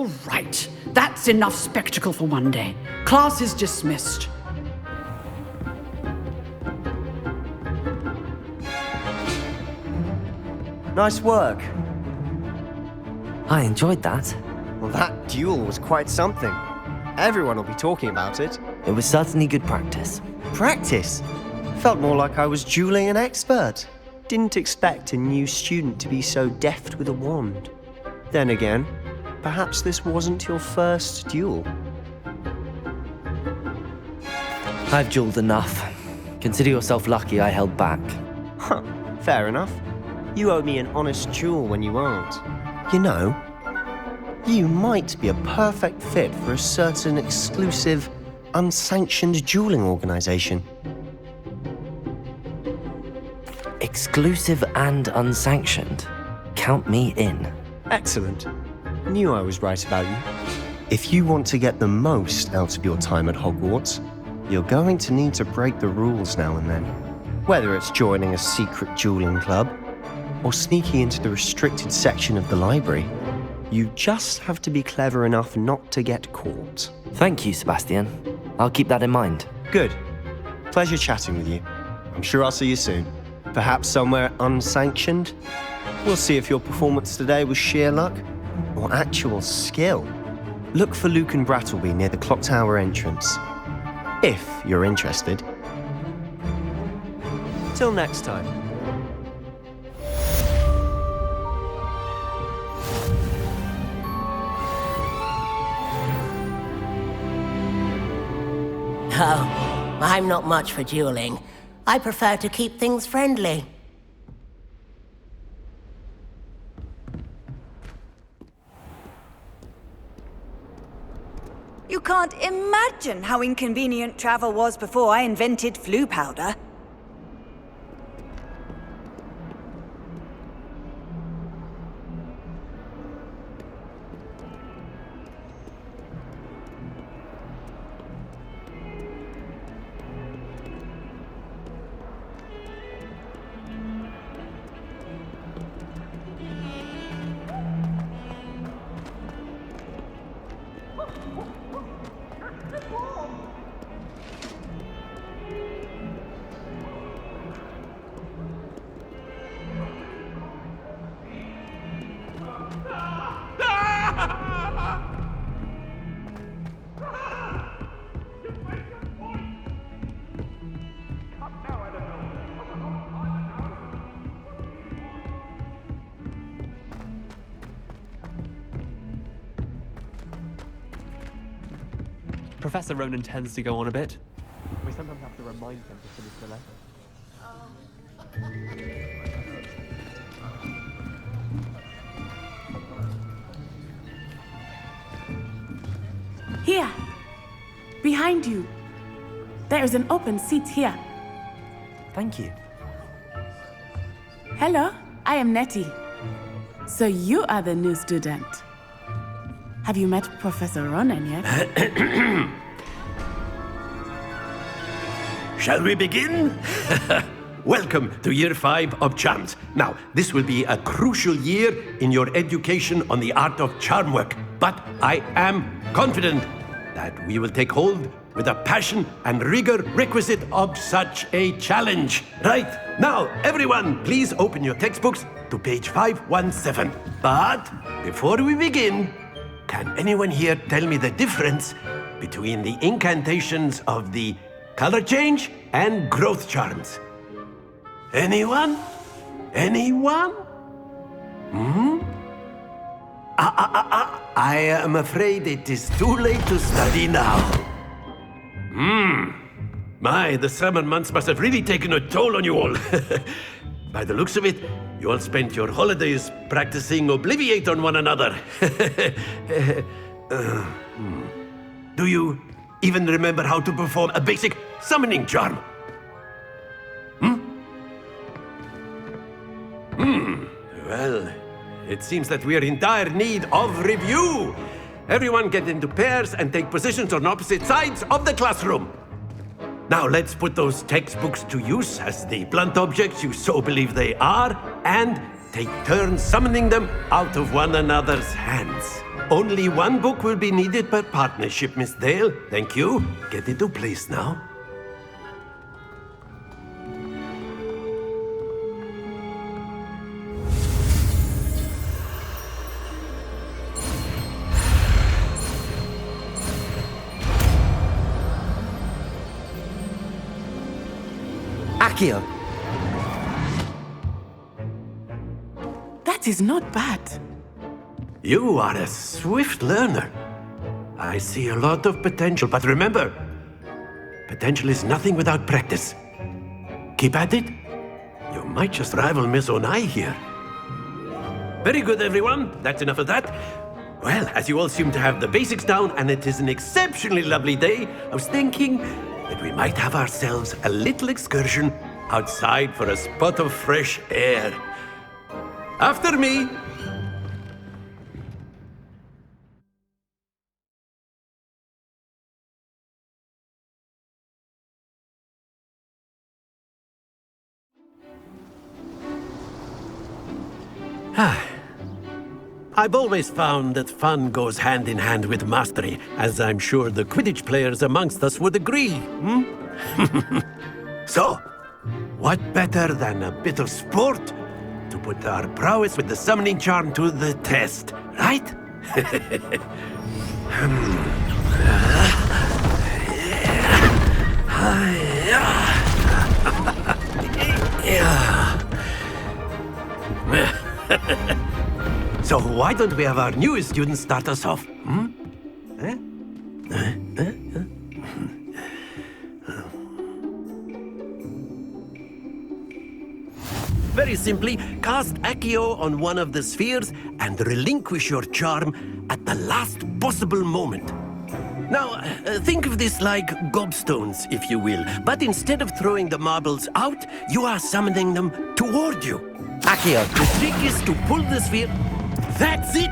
All right. That's enough spectacle for one day. Class is dismissed. Nice work. I enjoyed that. Well, that duel was quite something. Everyone will be talking about it. It was certainly good practice. Practice? Felt more like I was dueling an expert. Didn't expect a new student to be so deft with a wand. Then again, perhaps this wasn't your first duel. I've dueled enough. Consider yourself lucky I held back. Huh, fair enough. You owe me an honest duel when you aren't. You know, you might be a perfect fit for a certain exclusive, unsanctioned dueling organization. Exclusive and unsanctioned. Count me in. Excellent. Knew I was right about you. If you want to get the most out of your time at Hogwarts, you're going to need to break the rules now and then. Whether it's joining a secret dueling club, or sneaking into the restricted section of the library, you just have to be clever enough not to get caught. Thank you, Sebastian. I'll keep that in mind. Good. Pleasure chatting with you. I'm sure I'll see you soon. Perhaps somewhere unsanctioned? We'll see if your performance today was sheer luck or actual skill. Look for Luke and Brattleby near the clock tower entrance. If you're interested. Till next time. Oh, I'm not much for dueling. I prefer to keep things friendly. You can't imagine how inconvenient travel was before I invented flu powder. Professor Ronan tends to go on a bit. We sometimes have to remind him to finish the lesson. Here, behind you. There is an open seat here. Thank you. Hello, I am Nettie. So you are the new student. Have you met Professor Ronan yet? Shall we begin? Welcome to Year 5 of Charms. Now, this will be a crucial year in your education on the art of charm work, but I am confident that we will take hold with the passion and rigor requisite of such a challenge. Right, now, everyone, please open your textbooks to page 517. But before we begin, can anyone here tell me the difference between the incantations of the color change and growth charms? Anyone? Anyone? I am afraid it is too late to study now. My, the summer months must have really taken a toll on you all. By the looks of it, you all spent your holidays practicing Obliviate on one another. Do you even remember how to perform a basic summoning charm? Well, it seems that we are in dire need of review. Everyone get into pairs and take positions on opposite sides of the classroom. Now let's put those textbooks to use as the blunt objects you so believe they are, and take turns summoning them out of one another's hands. Only one book will be needed per partnership, Miss Dale. Thank you. Get into place now. Accio! That is not bad. You are a swift learner. I see a lot of potential, but remember, potential is nothing without practice. Keep at it. You might just rival Miss Onai here. Very good, everyone. That's enough of that. Well, as you all seem to have the basics down, and it is an exceptionally lovely day, I was thinking that we might have ourselves a little excursion outside for a spot of fresh air. After me. I've always found that fun goes hand in hand with mastery, as I'm sure the Quidditch players amongst us would agree. So, what better than a bit of sport to put our prowess with the summoning charm to the test, right? So why don't we have our newest student start us off? Very simply, cast Accio on one of the spheres and relinquish your charm at the last possible moment. Now, think of this like gobstones, if you will, but instead of throwing the marbles out, you are summoning them toward you. Accio! The trick is to pull the sphere. That's it!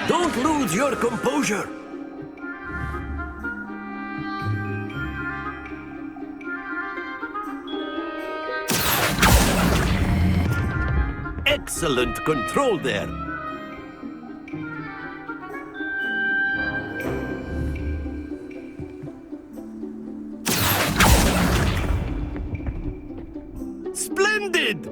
Don't lose your composure. Excellent control there. Splendid!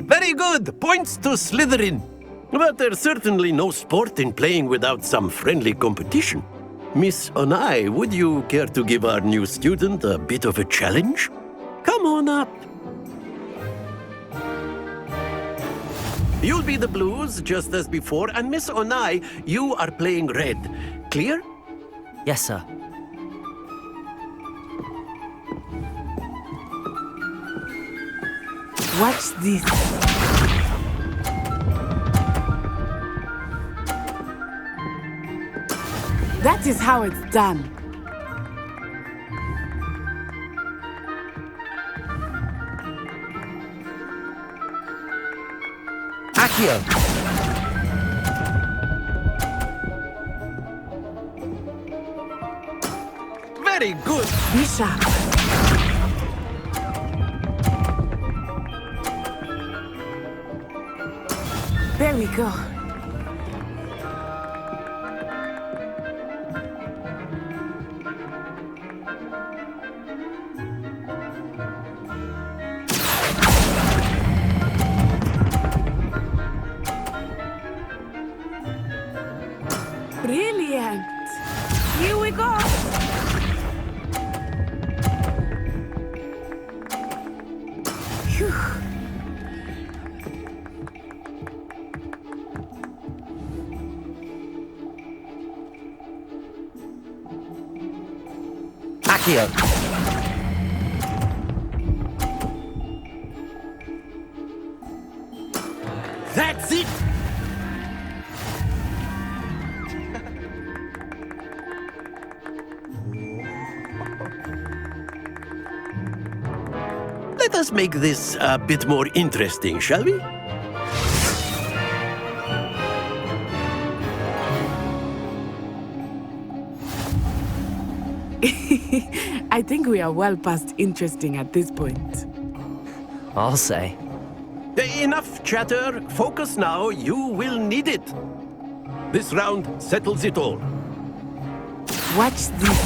Very good. Points to Slytherin. But there's certainly no sport in playing without some friendly competition. Miss Onai, would you care to give our new student a bit of a challenge? Come on up. You'll be the blues, just as before, and Miss Onai, you are playing red. Clear? Yes, sir. Watch this. That is how it's done. Accio! Very good. Be sharp. There we go. Brilliant. Here we go. Phew. Accio! That's it. Let us make this a bit more interesting, shall we? I think we are well past interesting at this point. I'll say. Enough chatter. Focus now. You will need it. This round settles it all. Watch this.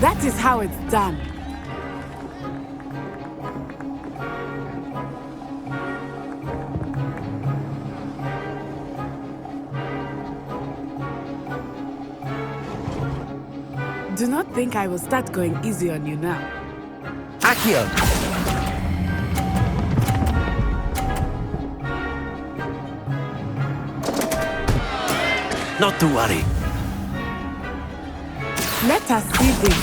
That is how it's done. Do not think I will start going easy on you now. Accio! Not to worry. Let us see this.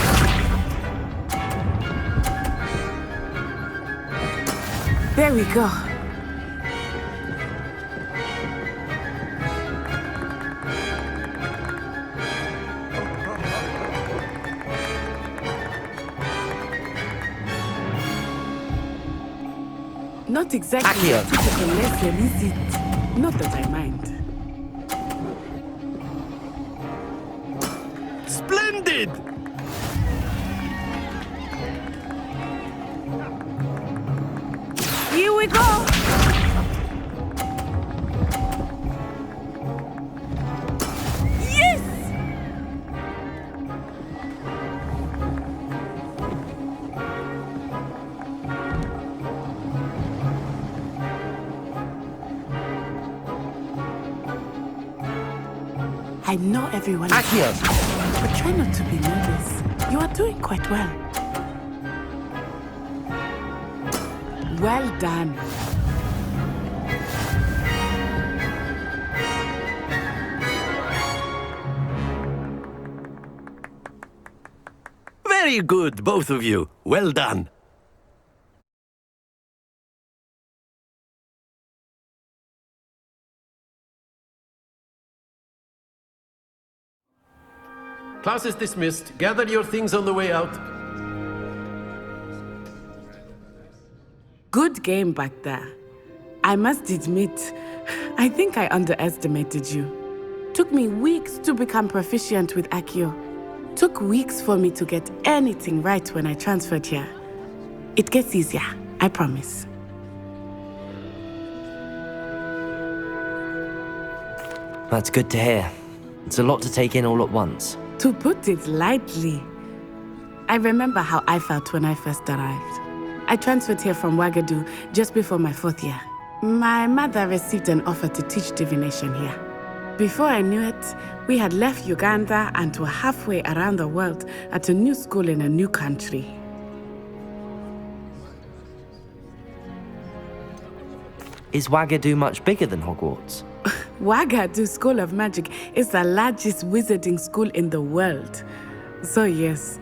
There we go. Not exactly a typical lesson, is it? Not that I mind. Splendid! Here we go! Yes! I know everyone. Accio! But try not to be nervous. You are doing quite well. Well done. Very good, both of you. Well done. Class is dismissed. Gather your things on the way out. Good game back there. I must admit, I think I underestimated you. Took me weeks to become proficient with Accio. Took weeks for me to get anything right when I transferred here. It gets easier, I promise. That's good to hear. It's a lot to take in all at once. To put it lightly, I remember how I felt when I first arrived. I transferred here from Ouagadougou just before my 4th year. My mother received an offer to teach divination here. Before I knew it, we had left Uganda and were halfway around the world at a new school in a new country. Is Ouagadougou much bigger than Hogwarts? Ouagadougou School of Magic is the largest wizarding school in the world. So yes,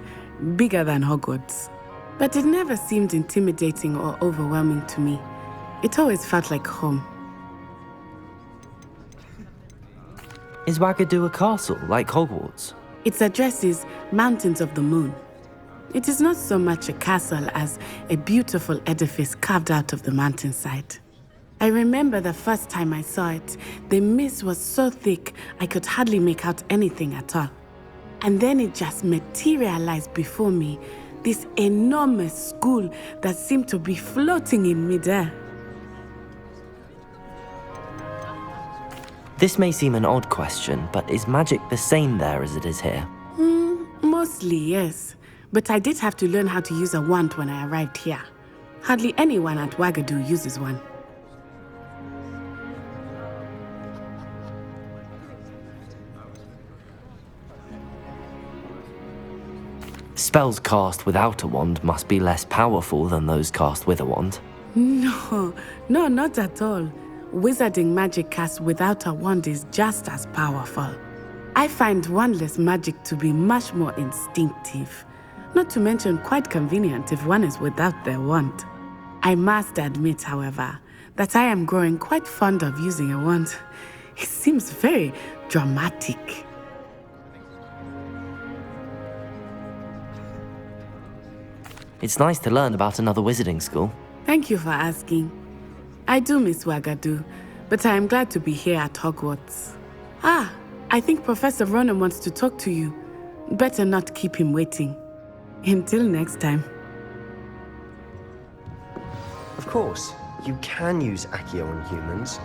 bigger than Hogwarts. But it never seemed intimidating or overwhelming to me. It always felt like home. Is Ouagadougou a castle, like Hogwarts? Its address is Mountains of the Moon. It is not so much a castle as a beautiful edifice carved out of the mountainside. I remember the first time I saw it, the mist was so thick I could hardly make out anything at all. And then it just materialized before me, this enormous school that seemed to be floating in midair. This may seem an odd question, but is magic the same there as it is here? Mostly, yes. But I did have to learn how to use a wand when I arrived here. Hardly anyone at Ouagadougou uses one. Spells cast without a wand must be less powerful than those cast with a wand. No, not at all. Wizarding magic cast without a wand is just as powerful. I find wandless magic to be much more instinctive. Not to mention quite convenient if one is without their wand. I must admit, however, that I am growing quite fond of using a wand. It seems very dramatic. It's nice to learn about another wizarding school. Thank you for asking. I do miss Ouagadougou, but I am glad to be here at Hogwarts. Ah, I think Professor Ronan wants to talk to you. Better not keep him waiting. Until next time. Of course, you can use Accio on humans.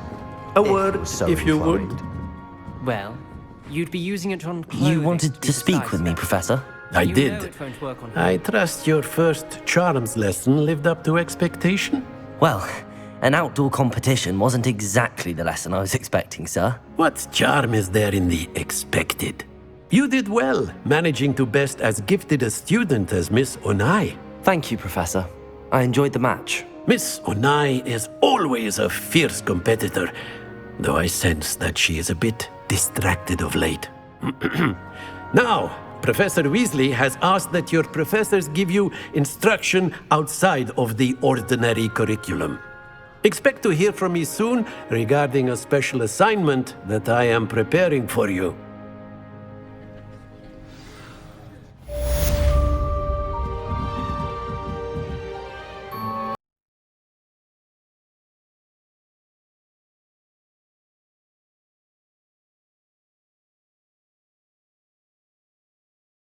A word, so if you would. inclined. Well, you'd be using it on You clothing wanted be to speak precise, with me, sir. Professor? I You did. know it won't work on I trust your first charms lesson lived up to expectation? Well, an outdoor competition wasn't exactly the lesson I was expecting, sir. What charm is there in the expected? You did well, managing to best as gifted a student as Miss Onai. Thank you, Professor. I enjoyed the match. Miss Onai is always a fierce competitor, though I sense that she is a bit distracted of late. Now, Professor Weasley has asked that your professors give you instruction outside of the ordinary curriculum. Expect to hear from me soon regarding a special assignment that I am preparing for you.